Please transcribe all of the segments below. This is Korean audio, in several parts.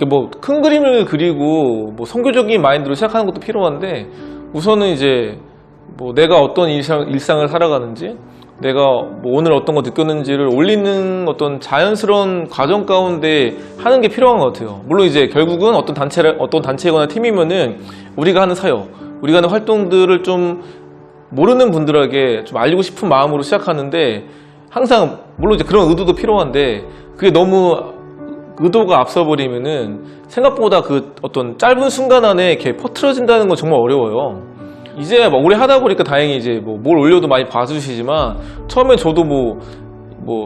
뭐 큰 그림을 그리고 뭐 선교적인 마인드로 시작하는 것도 필요한데, 우선은 이제 뭐 내가 어떤 일상을 살아가는지, 내가 뭐 오늘 어떤 거 느꼈는지를 올리는 어떤 자연스러운 과정 가운데 하는 게 필요한 것 같아요. 물론 이제 결국은 어떤 단체거나 팀이면은 우리가 하는 사역, 우리가 하는 활동들을 좀 모르는 분들에게 좀 알리고 싶은 마음으로 시작하는데, 항상 물론 이제 그런 의도도 필요한데, 그게 너무 의도가 앞서버리면은 생각보다 그 어떤 짧은 순간 안에 이렇게 퍼트려진다는 건 정말 어려워요. 이제 뭐 오래 하다 보니까 다행히 이제 뭐 뭘 올려도 많이 봐주시지만, 처음에 저도 뭐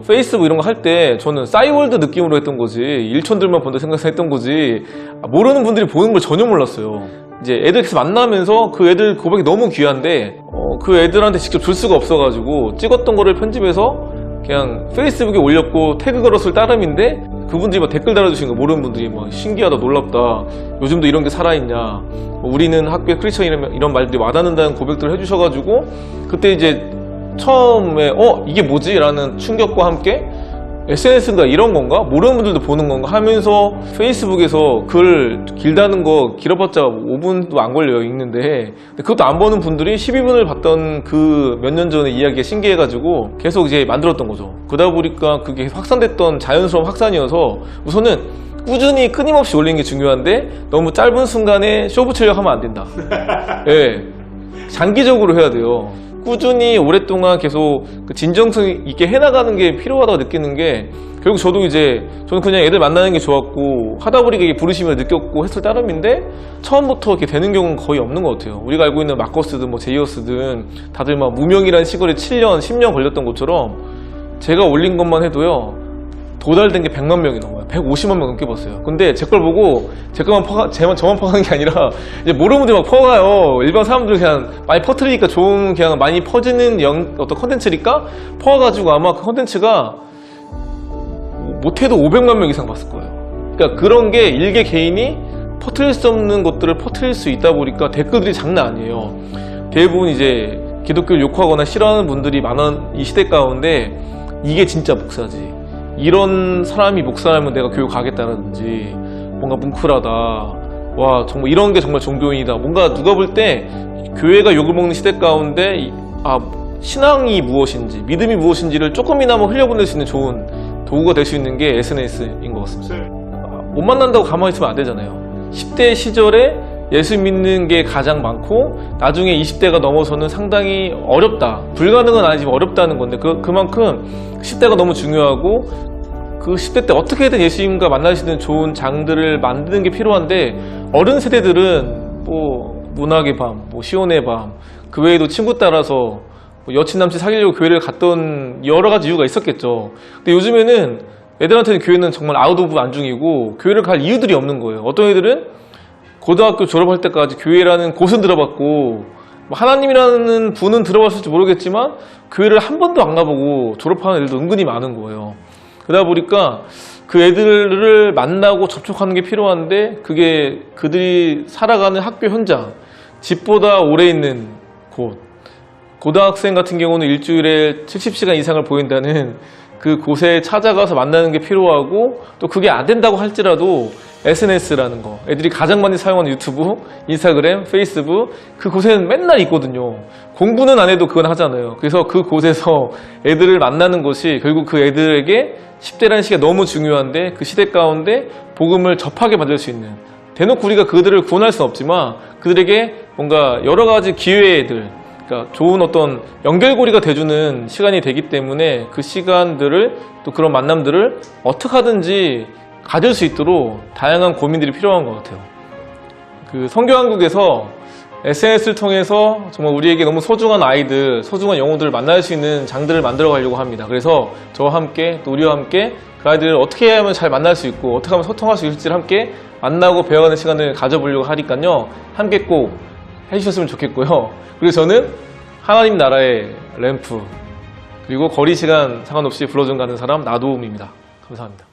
페이스북 이런 거 할 때 저는 싸이월드 느낌으로 했던 거지, 일촌들만 본다 생각해서 했던 거지, 모르는 분들이 보는 걸 전혀 몰랐어요. 이제 애들 계속 만나면서 그 애들 고백이 너무 귀한데 그 애들한테 직접 줄 수가 없어가지고 찍었던 거를 편집해서 그냥 페이스북에 올렸고, 태그 걸었을 따름인데 그분들이 막 댓글 달아주신 거, 모르는 분들이 막 신기하다, 놀랍다, 요즘도 이런 게 살아있냐, 우리는 학교의 크리스천, 이런 말들이 와닿는다는 고백들을 해주셔가지고, 그때 이제 처음에 이게 뭐지? 라는 충격과 함께 SNS인가 이런 건가? 모르는 분들도 보는 건가? 하면서 페이스북에서 글 길다는 거 길어봤자 5분도 안 걸려요, 읽는데. 그것도 안 보는 분들이 12분을 봤던 그 몇 년 전의 이야기가 신기해가지고 계속 이제 만들었던 거죠. 그러다 보니까 그게 확산됐던 자연스러운 확산이어서, 우선은 꾸준히 끊임없이 올리는 게 중요한데, 너무 짧은 순간에 쇼 붙이려고 하면 안 된다. 예. 장기적으로 해야 돼요. 꾸준히 오랫동안 계속 그 진정성 있게 해나가는 게 필요하다고 느끼는 게, 결국 저는 그냥 애들 만나는 게 좋았고 하다 보니까 이게 부르심을 느꼈고 했을 따름인데, 처음부터 이렇게 되는 경우는 거의 없는 것 같아요. 우리가 알고 있는 마커스든 뭐 제이어스든 다들 막 무명이라는 시골에 7년, 10년 걸렸던 것처럼, 제가 올린 것만 해도요 도달된 게 100만 명이 넘어요. 150만 명 넘게 봤어요. 근데 제 걸 보고 저만 퍼가는 게 아니라 이제 모르는 분들이 막 퍼가요. 일반 사람들은 그냥 많이 퍼뜨리니까 좋은, 그냥 많이 퍼지는 어떤 컨텐츠니까 퍼가지고, 아마 그 컨텐츠가 못해도 500만 명 이상 봤을 거예요. 그러니까 그런 게 일개 개인이 퍼뜨릴 수 없는 것들을 퍼뜨릴 수 있다 보니까 댓글들이 장난 아니에요. 대부분 이제 기독교를 욕하거나 싫어하는 분들이 많은 이 시대 가운데, 이게 진짜 목사지, 이런 사람이 목사라면 내가 교육 가겠다든지, 뭔가 뭉클하다, 와 정말 이런 게 정말 종교인이다, 뭔가 누가 볼 때 교회가 욕을 먹는 시대 가운데 신앙이 무엇인지, 믿음이 무엇인지를 조금이나마 흘려보낼 수 있는 좋은 도구가 될 수 있는 게 SNS인 것 같습니다. 못 만난다고 가만히 있으면 안 되잖아요. 10대 시절에 예수 믿는 게 가장 많고, 나중에 20대가 넘어서는 상당히 어렵다, 불가능은 아니지만 어렵다는 건데, 그만큼 10대가 너무 중요하고, 그 10대 때 어떻게든 예수님과 만날 수 있는 좋은 장들을 만드는 게 필요한데, 어른 세대들은 뭐 문학의 밤, 뭐 시온의 밤, 그 외에도 친구 따라서 뭐 여친 남친 사귀려고 교회를 갔던 여러 가지 이유가 있었겠죠. 근데 요즘에는 애들한테는 교회는 정말 아웃 오브 안중이고, 교회를 갈 이유들이 없는 거예요. 어떤 애들은 고등학교 졸업할 때까지 교회라는 곳은 들어봤고, 하나님이라는 분은 들어봤을지 모르겠지만 교회를 한 번도 안 가보고 졸업하는 애들도 은근히 많은 거예요. 그러다 보니까 그 애들을 만나고 접촉하는 게 필요한데, 그게 그들이 살아가는 학교 현장, 집보다 오래 있는 곳, 고등학생 같은 경우는 일주일에 70시간 이상을 보인다는 그 곳에 찾아가서 만나는 게 필요하고, 또 그게 안 된다고 할지라도 SNS라는 거, 애들이 가장 많이 사용하는 유튜브, 인스타그램, 페이스북, 그 곳에는 맨날 있거든요. 공부는 안 해도 그건 하잖아요. 그래서 그 곳에서 애들을 만나는 것이 결국 그 애들에게 10대라는 시기가 너무 중요한데, 그 시대 가운데 복음을 접하게 만들 수 있는, 대놓고 우리가 그들을 구원할 수는 없지만 그들에게 뭔가 여러 가지 기회들, 그러니까 좋은 어떤 연결고리가 돼주는 시간이 되기 때문에, 그 시간들을, 또 그런 만남들을 어떻게 하든지 가질 수 있도록 다양한 고민들이 필요한 것 같아요. 그 성교한국에서 SNS를 통해서 정말 우리에게 너무 소중한 아이들, 소중한 영혼들을 만날 수 있는 장들을 만들어 가려고 합니다. 그래서 저와 함께, 또 우리와 함께 그 아이들을 어떻게 하면 잘 만날 수 있고, 어떻게 하면 소통할 수 있을지를 함께 만나고 배워가는 시간을 가져보려고 하니까요, 함께 꼭 해주셨으면 좋겠고요. 그리고 저는 하나님 나라의 램프, 그리고 거리 시간 상관없이 불러준 가는 사람 나도움입니다. 감사합니다.